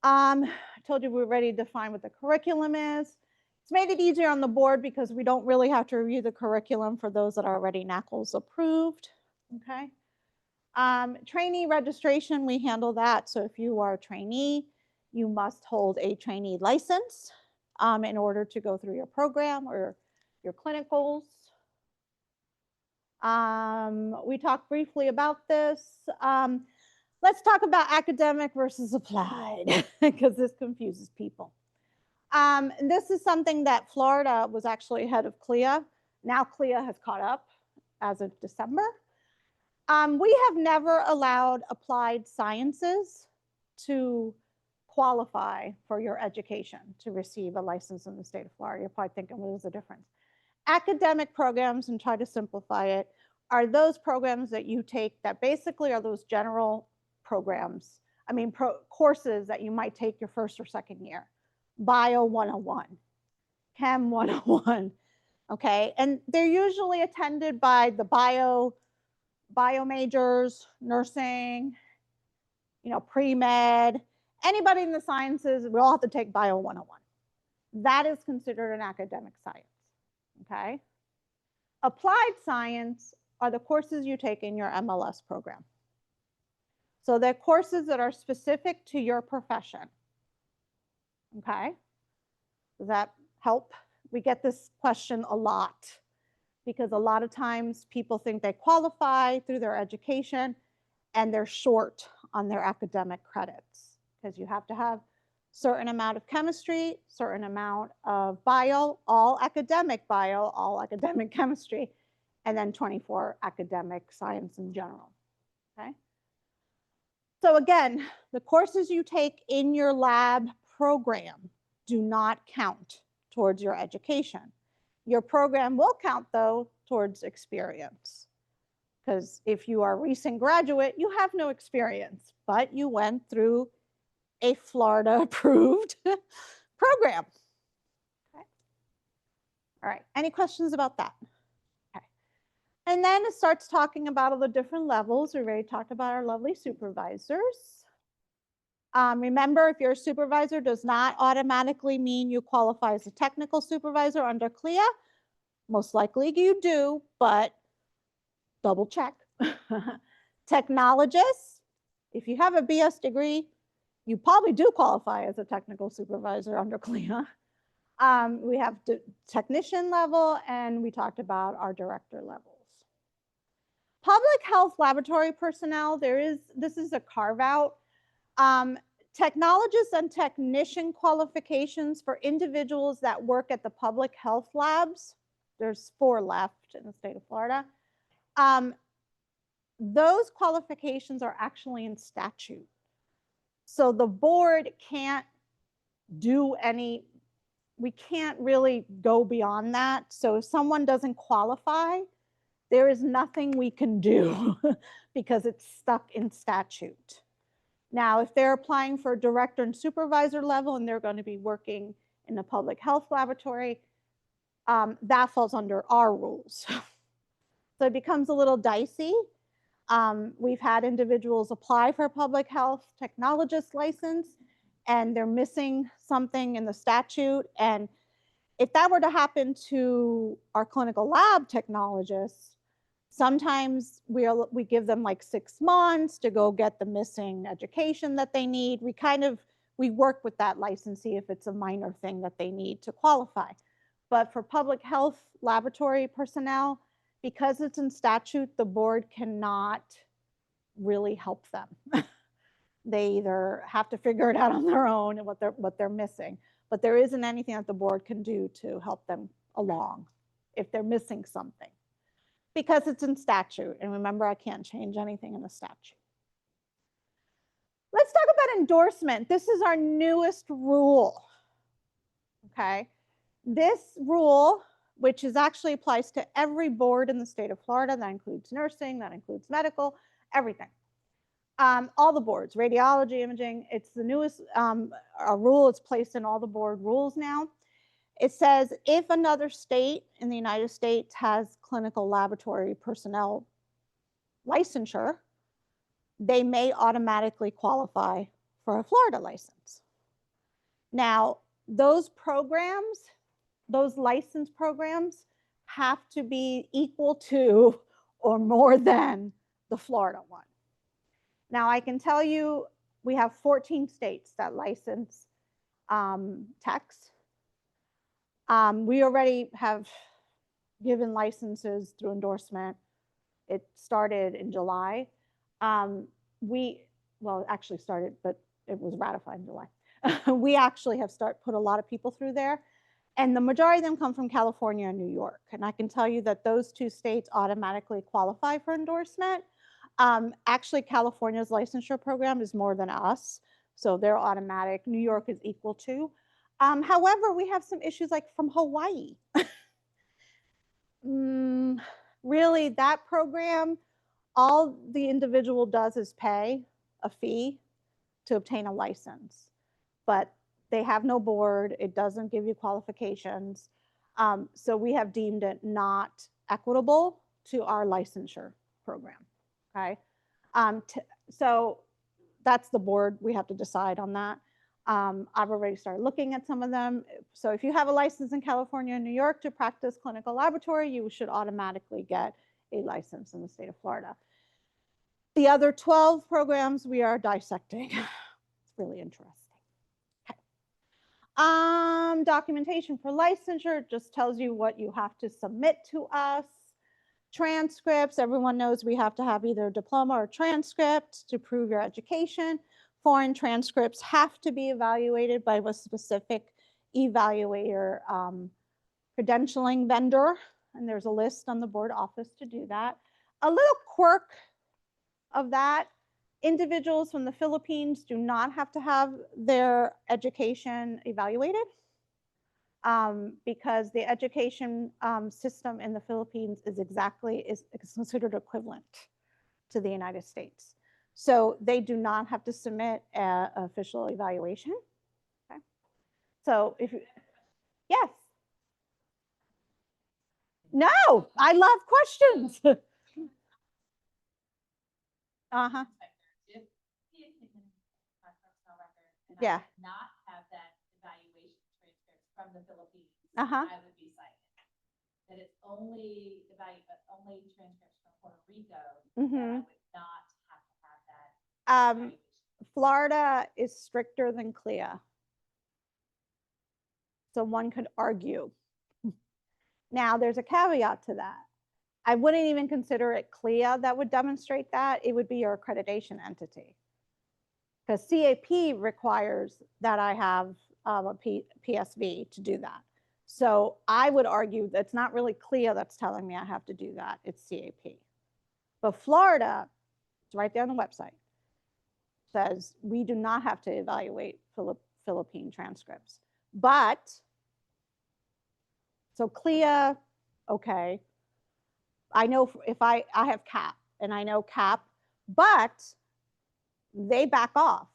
I told you we're ready to define what the curriculum is. It's made it easier on the board because we don't really have to review the curriculum for those that are already NACLS approved. Okay. Trainee registration, we handle that. So if you are a trainee, you must hold a trainee license in order to go through your program or your clinicals. We talked briefly about this. Let's talk about academic versus applied because this confuses people. This is something that Florida was actually ahead of CLIA. Now CLIA has caught up as of December. We have never allowed applied sciences to qualify for your education to receive a license in the state of Florida. You're probably thinking, what is the difference? Academic programs, and try to simplify it, are those programs that you take that basically are those general programs, courses that you might take your first or second year. Bio 101, Chem 101, okay? And they're usually attended by the bio majors, nursing, pre-med, anybody in the sciences, we all have to take Bio 101. That is considered an academic science, okay? Applied science are the courses you take in your MLS program. So they're courses that are specific to your profession, okay? Does that help? We get this question a lot because a lot of times people think they qualify through their education and they're short on their academic credits because you have to have certain amount of chemistry, certain amount of bio, all academic chemistry, and then 24 academic science in general, okay? So again, the courses you take in your lab program do not count towards your education. Your program will count, though, towards experience. Because if you are a recent graduate, you have no experience, but you went through a Florida-approved program. Okay. All right, any questions about that? Okay. And then it starts talking about all the different levels. We already talked about our lovely supervisors. Remember, if you're a supervisor, does not automatically mean you qualify as a technical supervisor under CLIA. Most likely you do, but double check. Technologists, if you have a BS degree, you probably do qualify as a technical supervisor under CLIA. We have technician level, and we talked about our director levels. Public health laboratory personnel, this is a carve out. Technologist and technician qualifications for individuals that work at the public health labs. There's 4 left in the state of Florida. Those qualifications are actually in statute. So the board can't do any, we can't really go beyond that. So if someone doesn't qualify, there is nothing we can do because it's stuck in statute. Now, if they're applying for director and supervisor level and they're going to be working in a public health laboratory, that falls under our rules. So it becomes a little dicey. We've had individuals apply for a public health technologist license and they're missing something in the statute. And if that were to happen to our clinical lab technologists, sometimes we give them like 6 months to go get the missing education that they need. We work with that licensee if it's a minor thing that they need to qualify. But for public health laboratory personnel, because it's in statute, the board cannot really help them. They either have to figure it out on their own and what they're missing, but there isn't anything that the board can do to help them along if they're missing something, because it's in statute. And remember, I can't change anything in the statute. Let's talk about endorsement. This is our newest rule. Okay, this rule, which is actually applies to every board in the state of Florida, that includes nursing, that includes medical, everything. All the boards, radiology, imaging, it's the newest rule. It's placed in all the board rules now. It says if another state in the United States has clinical laboratory personnel licensure, they may automatically qualify for a Florida license. Now, those programs, those license programs have to be equal to or more than the Florida one. Now, I can tell you we have 14 states that license techs. We already have given licenses through endorsement. It started in July. Well, actually started, but it was ratified in July. We actually have put a lot of people through there. And the majority of them come from California and New York. And I can tell you that those 2 states automatically qualify for endorsement. Actually, California's licensure program is more than us, so they're automatic. New York is equal to. However, we have some issues like from Hawaii. Really, that program, all the individual does is pay a fee to obtain a license, but they have no board. It doesn't give you qualifications. So we have deemed it not equitable to our licensure program. Okay, so that's the board. We have to decide on that. I've already started looking at some of them. So if you have a license in California and New York to practice clinical laboratory, you should automatically get a license in the state of Florida. The other 12 programs we are dissecting. It's really interesting. Okay. Documentation for licensure just tells you what you have to submit to us. Transcripts, everyone knows we have to have either a diploma or transcript to prove your education. Foreign transcripts have to be evaluated by a specific evaluator credentialing vendor, and there's a list on the board office to do that. A little quirk of that, individuals from the Philippines do not have to have their education evaluated. Because the education system in the Philippines is considered equivalent to the United States. So they do not have to submit an official evaluation. Okay. So if you, yes. No, I love questions. Uh-huh. Yeah. Not have that evaluation transcript from the Philippines, Uh-huh. I would be cited. That it's only transcripts from Puerto Rico, that I would not have to have that. evaluation. Florida is stricter than CLIA. So one could argue. Now, there's a caveat to that. I wouldn't even consider it CLIA that would demonstrate that. It would be your accreditation entity. because CAP requires that I have PSV to do that. So I would argue that's not really CLIA that's telling me I have to do that. It's CAP. But Florida, it's right there on the website, says we do not have to evaluate Philippine transcripts. But, so CLIA, okay. I know if I have CAP, and I know CAP, but they back off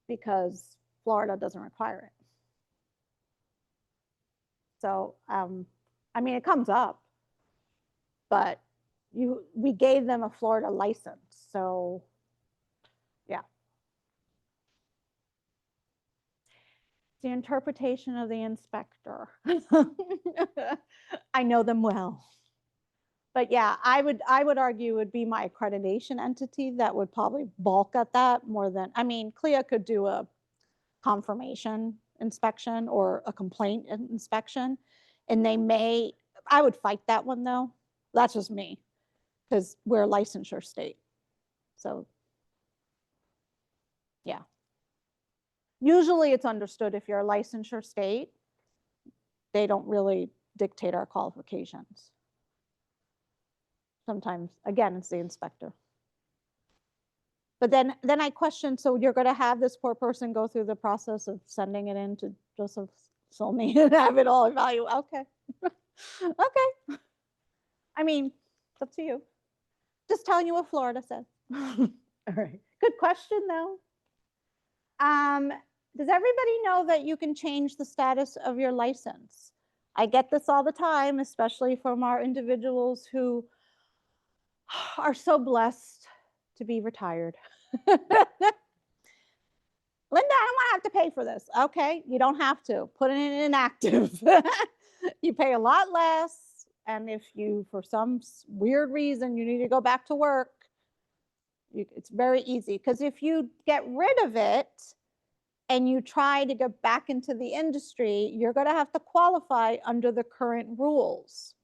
because Florida doesn't require it. So, I mean, it comes up, but we gave them a Florida license. So, yeah. The interpretation of the inspector. I know them well. But yeah, I would argue it would be my accreditation entity that would probably balk at that more than, I mean, CLIA could do a confirmation inspection or a complaint inspection, and they may, I would fight that one though. That's just me, because we're a licensure state. So yeah. Usually it's understood if you're a licensure state, they don't really dictate our qualifications. Sometimes, again, it's the inspector. But then I question, so you're going to have this poor person go through the process of sending it in to Joseph Solmy and have it all evaluated. Okay. Okay. I mean, it's up to you. Just telling you what Florida says. All right. Good question, though. Does everybody know that you can change the status of your license? I get this all the time, especially from our individuals who are so blessed to be retired. Linda, I don't want to have to pay for this. Okay, you don't have to. Put it in inactive. You pay a lot less. And if you, for some weird reason, you need to go back to work, it's very easy. Because if you get rid of it and you try to get back into the industry, you're going to have to qualify under the current rules,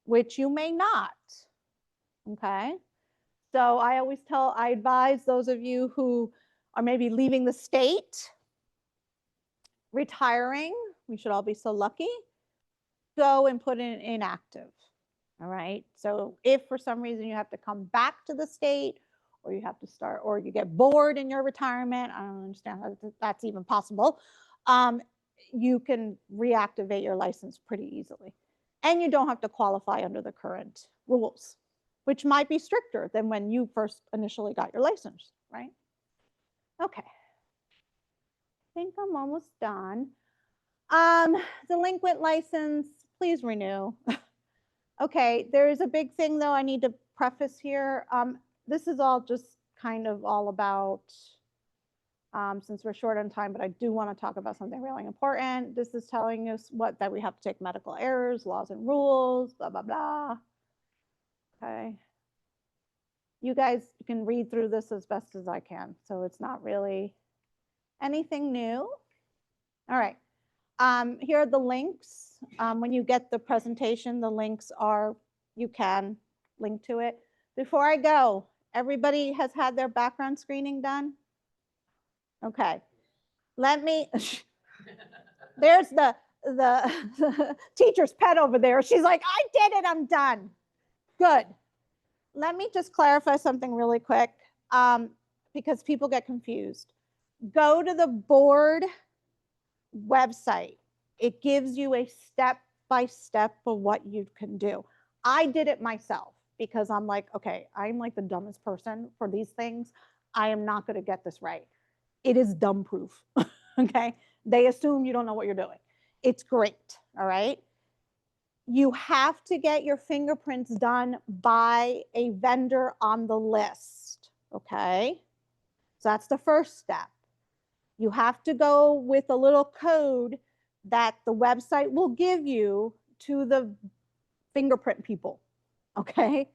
which you may not. Okay. So I advise those of you who are maybe leaving the state, retiring, we should all be so lucky, go and put in inactive. All right. So if for some reason you have to come back to the state, or you have to start, or you get bored in your retirement, I don't understand how that's even possible, you can reactivate your license pretty easily. And you don't have to qualify under the current rules, which might be stricter than when you first initially got your license, right? Okay. I think I'm almost done. Delinquent license, please renew. Okay, there is a big thing though I need to preface here. This is all just kind of all about, since we're short on time, but I do want to talk about something really important. This is telling us that we have to take medical errors, laws and rules, blah, blah, blah. Okay. You guys can read through this as best as I can. So it's not really anything new. All right. Here are the links. When you get the presentation, the links are, you can link to it. Before I go, everybody has had their background screening done? Okay. Let me, there's the teacher's pet over there. She's like, I did it, I'm done. Good. Let me just clarify something really quick, because people get confused. Go to the board website. It gives you a step-by-step of what you can do. I did it myself because I'm like, okay, I'm like the dumbest person for these things. I am not going to get this right. It is dumb proof. Okay. They assume you don't know what you're doing. It's great. All right. You have to get your fingerprints done by a vendor on the list. Okay. So that's the first step. You have to go with a little code that the website will give you to the fingerprint people. Okay.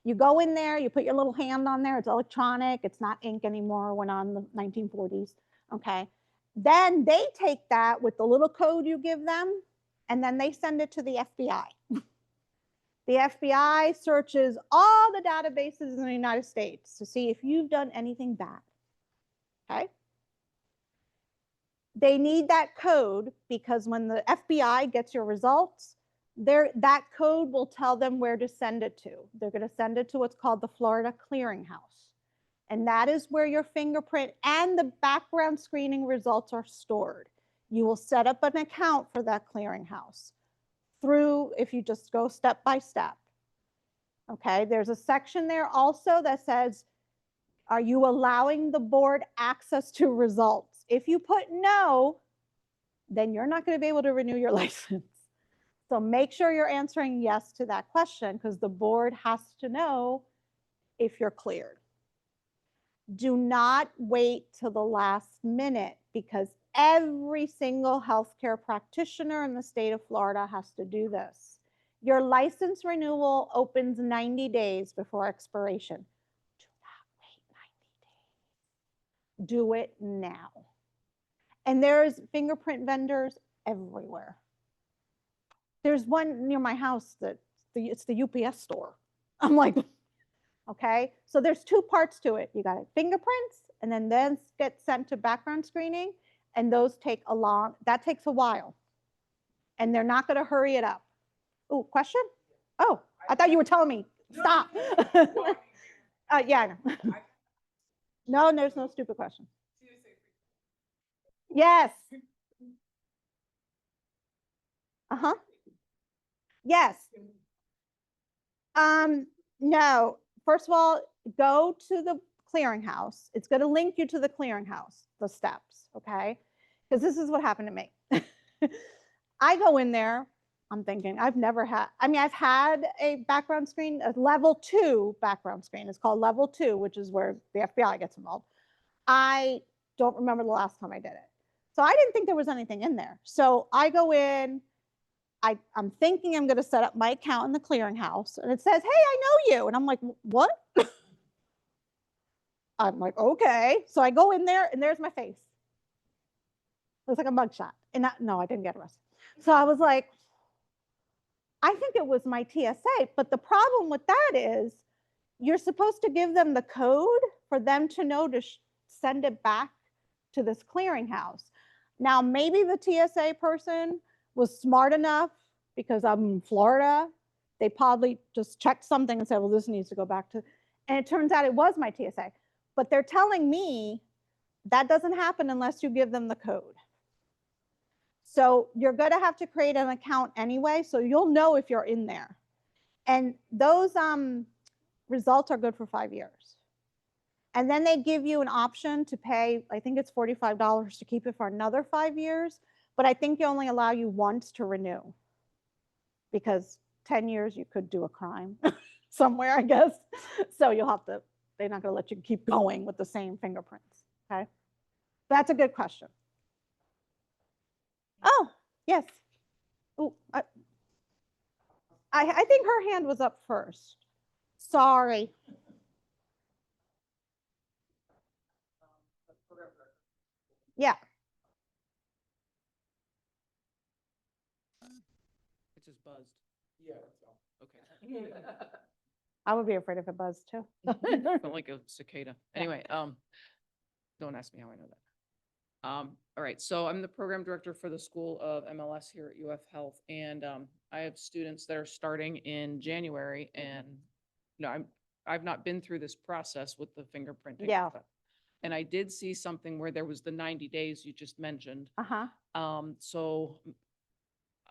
You go in there, you put your little hand on there. It's electronic. It's not ink anymore. Went on the 1940s. Okay. Then they take that with the little code you give them, and then they send it to the FBI. The FBI searches all the databases in the United States to see if you've done anything bad. okay? They need that code because when the FBI gets your results, that code will tell them where to send it to. They're going to send it to what's called the Florida Clearinghouse. And that is where your fingerprint and the background screening results are stored. You will set up an account for that clearinghouse through, if you just go step by step. Okay, there's a section there also that says, are you allowing the board access to results? If you put no, then you're not going to be able to renew your license. So make sure you're answering yes to that question because the board has to know if you're cleared. Do not wait till the last minute because every single healthcare practitioner in the state of Florida has to do this. Your license renewal opens 90 days before expiration. Do not wait 90 days. Do it now. And there's fingerprint vendors everywhere. There's one near my house that it's the UPS store. I'm like, okay. So there's two parts to it. You got fingerprints and then get sent to background screening. And those take that takes a while. And they're not going to hurry it up. Oh, question? Oh, I thought you were telling me. Stop. Yeah. No, there's no stupid question. Yes. Uh-huh. Yes. No. First of all, go to the clearinghouse. It's going to link you to the clearinghouse, the steps, okay? Because this is what happened to me. I go in there, I'm thinking, I've had a background screen, a level 2 background screen. It's called level 2, which is where the FBI gets involved. I don't remember the last time I did it. So I didn't think there was anything in there. So I go in, I'm thinking I'm going to set up my account in the clearinghouse, and it says, hey, I know you. And I'm like, what? I'm like, okay. So I go in there, and there's my face. It was like a mugshot. And no, I didn't get arrested. So I was like, I think it was my TSA. But the problem with that is you're supposed to give them the code for them to know to send it back to this clearinghouse. Now, maybe the TSA person was smart enough because I'm in Florida. They probably just checked something and said, well, this needs to go back to, and it turns out it was my TSA. But they're telling me that doesn't happen unless you give them the code. So you're going to have to create an account anyway, so you'll know if you're in there. And those results are good for 5 years. And then they give you an option to pay, I think it's $45 to keep it for another 5 years. But I think they only allow you once to renew because 10 years you could do a crime somewhere, I guess. So you'll have to, they're not going to let you keep going with the same fingerprints. Okay. That's a good question. Oh, yes. Ooh, I think her hand was up first. Sorry. Yeah. It just buzzed. Yeah. Okay. I would be afraid if it buzzed too. Felt like a cicada. Anyway, don't ask me how I know that. All right, so I'm the program director for the School of MLS here at UF Health, and I have students that are starting in January, and I've not been through this process with the fingerprinting. Yeah. And I did see something where there was the 90 days you just mentioned. Uh-huh.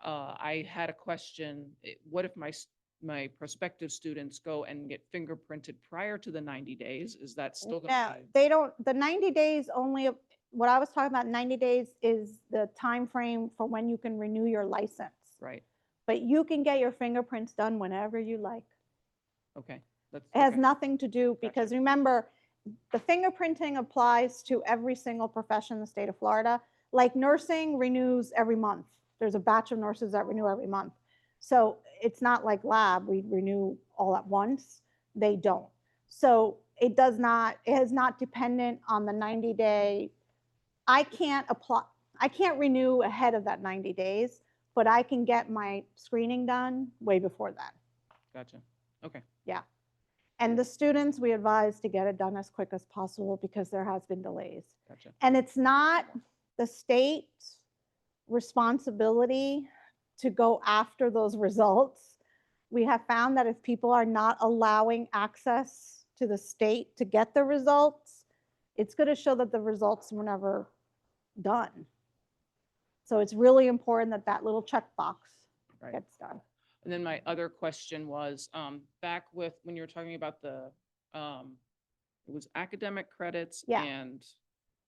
I had a question. What if my prospective students go and get fingerprinted prior to the 90 days? Is that still? No, they don't. The 90 days only, what I was talking about, 90 days is the time frame for when you can renew your license. Right. But you can get your fingerprints done whenever you like. Okay. It has okay. nothing to do, because Gotcha. remember, the fingerprinting applies to every single profession in the state of Florida. Like nursing renews every month. There's a batch of nurses that renew every month. So it's not like lab, we renew all at once. They don't. So it is not dependent on the 90-day. I can't renew ahead of that 90 days, but I can get my screening done way before that. Gotcha. Okay. Yeah. And the students, we advise to get it done as quick as possible because there has been delays. Gotcha. And it's not the state's responsibility to go after those results. We have found that if people are not allowing access to the state to get the results, it's going to show that the results were never done. So it's really important that that little checkbox Right. gets done. And then my other question was, back with, when you were talking about the, it was academic credits Yeah. and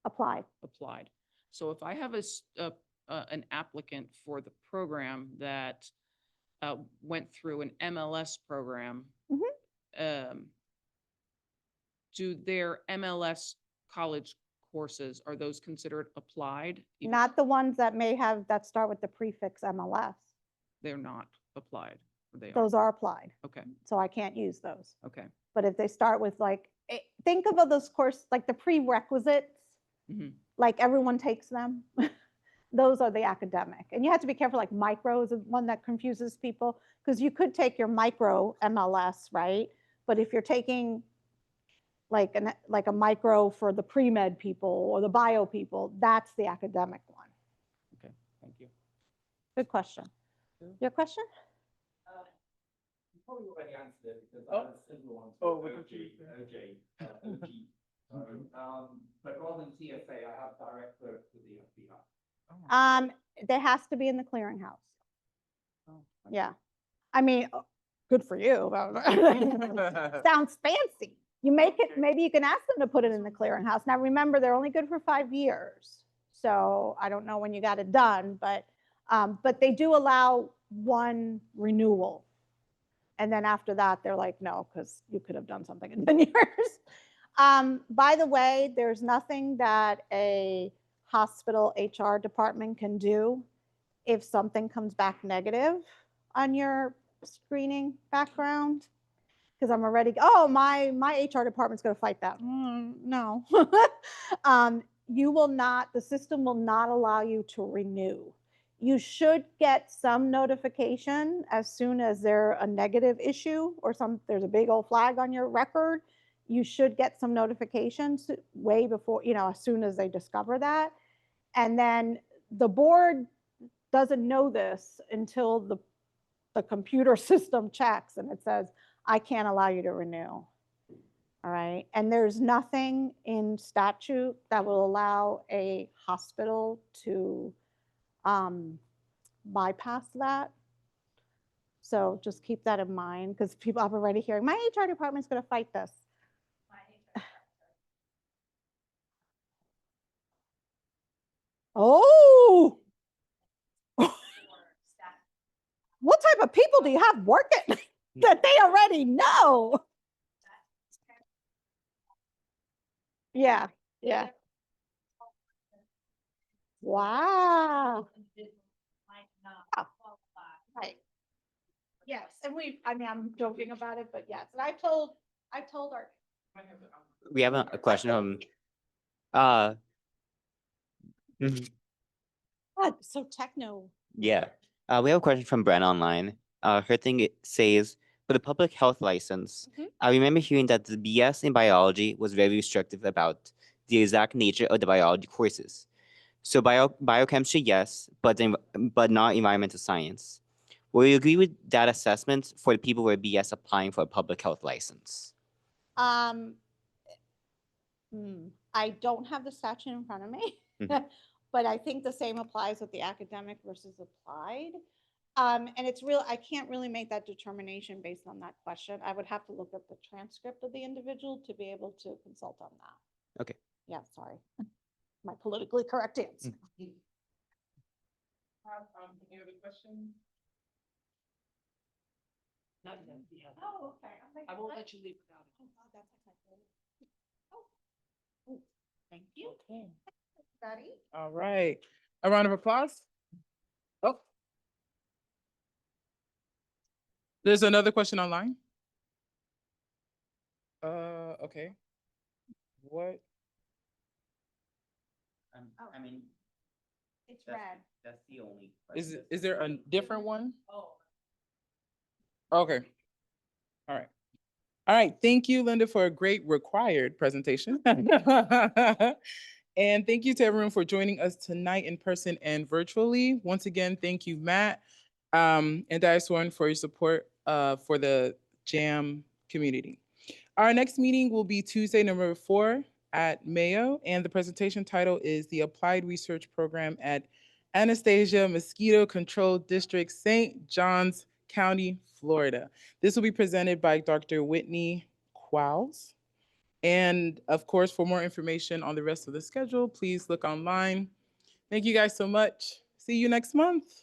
Applied. applied. So if I have an applicant for the program that went through an MLS program, do their MLS college courses, are those considered applied? even Not the ones that may have, that start with the prefix MLS. They're not applied, or they are? Those are applied. Okay, So I can't use those. okay. But if they start with like, think of those course, like the prerequisites, Mhm. like everyone takes them. Those are the academic. And you have to be careful, like micro is one that confuses people because you could take your micro MLS, right? But if you're taking like a micro for the pre-med people or the bio people, that's the academic one. Okay, thank you. Good question. Your question? You probably already answered it because Oh. I had a similar one to Oh, we OG. But rather than TSA, I have direct clerk to the FBI. There has to be in the clearinghouse. Oh, Yeah. I mean, good for you. Sounds fancy. You make it, maybe you can ask them to put it in the clearinghouse. Now, remember, they're only good for 5 years. So I don't know when you got it done, but they do allow one renewal. And then after that, they're like, no, because you could have done something in 10 years. By the way, there's nothing that a hospital HR department can do if something comes back negative on your screening background. Because I'm already, oh, my HR department's going to fight that. No. You will not, the system will not allow you to renew. You should get some notification as soon as there's a negative issue or there's a big old flag on your record. You should get some notifications way before, as soon as they discover that. And then the board doesn't know this until the computer system checks and it says, I can't allow you to renew. All right. And there's nothing in statute that will allow a hospital to bypass that. So just keep that in mind because people are already hearing, my HR department's going to fight this. Oh, what type of people do you have working that they already know? Yeah, yeah. Wow. Oh, right. Yes, and I'm joking about it, but yes, and I told our. We have a question uh mhm, God, so techno. yeah. We have a question from Bren online. Her thing it says, for the public health license, Mhm. I remember hearing that the BS in biology was very restrictive about the exact nature of the biology courses. So biochemistry, yes, but not environmental science. Will you agree with that assessment for the people who are BS applying for a public health license? I don't have the statute in front of me, but I think the same applies with the academic versus applied. And it's real, I can't really make that determination based on that question. I would have to look at the transcript of the individual to be able to consult on that. Okay. Yeah, sorry. My politically correct answer. Any other questions? Not yet, yeah. Oh, okay. I won't let you leave without it. Oh, God, that's exciting. Oh, thank you. Everybody. All right. A round of applause. Oh. There's another question online. Okay. What? I mean, It's red. that's the only. Is there a different one? Oh. Okay. All right. All right, thank you, Linda, for a great required presentation. And thank you to everyone for joining us tonight in person and virtually. Once again, thank you, Matt and Diasworn for your support for the JAM community. Our next meeting will be Tuesday, November 4 at Mayo, and the presentation title is the Applied Research Program at Anastasia Mosquito Control District, St. Johns County, Florida. This will be presented by Dr. Whitney Qualls. And of course, for more information on the rest of the schedule, please look online. Thank you guys so much. See you next month.